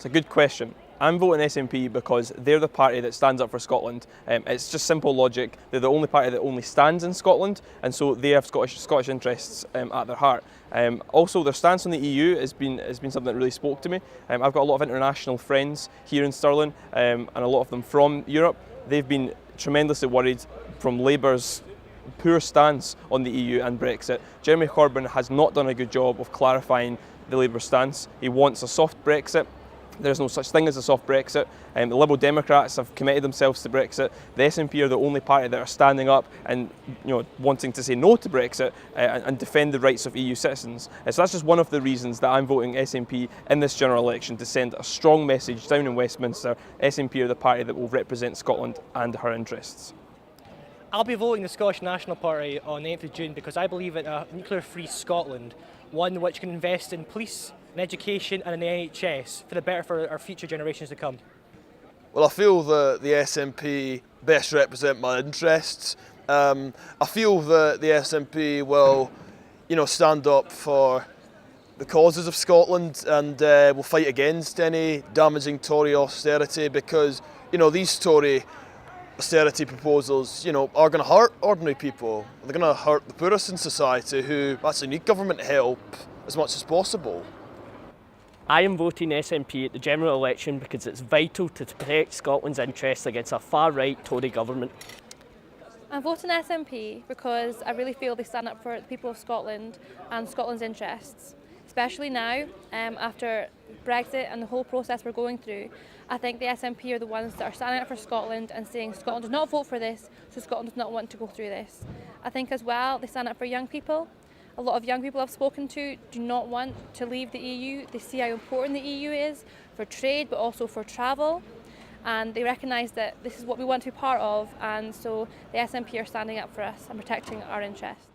It's a good question. I'm voting SNP because they're the party that stands up for Scotland. It's just simple logic. They're the only party that only stands in Scotland, and so they have Scottish interests at their heart. Also, their stance on the EU has been something that really spoke to me. I've got a lot of international friends here in Stirling, and a lot of them from Europe. They've been tremendously worried from Labour's poor stance on the EU and Brexit. Jeremy Corbyn has not done a good job of clarifying the Labour stance. He wants a soft Brexit. There's no such thing as a soft Brexit. The Liberal Democrats have committed themselves to Brexit. The SNP are the only party that are standing up and wanting to say no to Brexit and defend the rights of EU citizens. So that's just one of the reasons that I'm voting SNP in this general election, to send a strong message down in Westminster. SNP are the party that will represent Scotland and her interests. I'll be voting the Scottish National Party on the 8th of June because I believe in a nuclear-free Scotland, one which can invest in police, in education and in the NHS for the better for our future generations to come. Well, I feel that the SNP best represent my interests. I feel that the SNP will, stand up for the causes of Scotland and will fight against any damaging Tory austerity, because, these Tory austerity proposals, are going to hurt ordinary people. They're going to hurt the poorest in society who actually need government help as much as possible. I am voting SNP at the general election because it's vital to protect Scotland's interests against a far-right Tory government. I'm voting SNP because I really feel they stand up for the people of Scotland and Scotland's interests, especially now after Brexit and the whole process we're going through. I think the SNP are the ones that are standing up for Scotland and saying Scotland does not vote for this, so Scotland does not want to go through this. I think as well they stand up for young people. A lot of young people I've spoken to do not want to leave the EU. They see how important the EU is for trade but also for travel, and they recognise that this is what we want to be part of, and so the SNP are standing up for us and protecting our interests.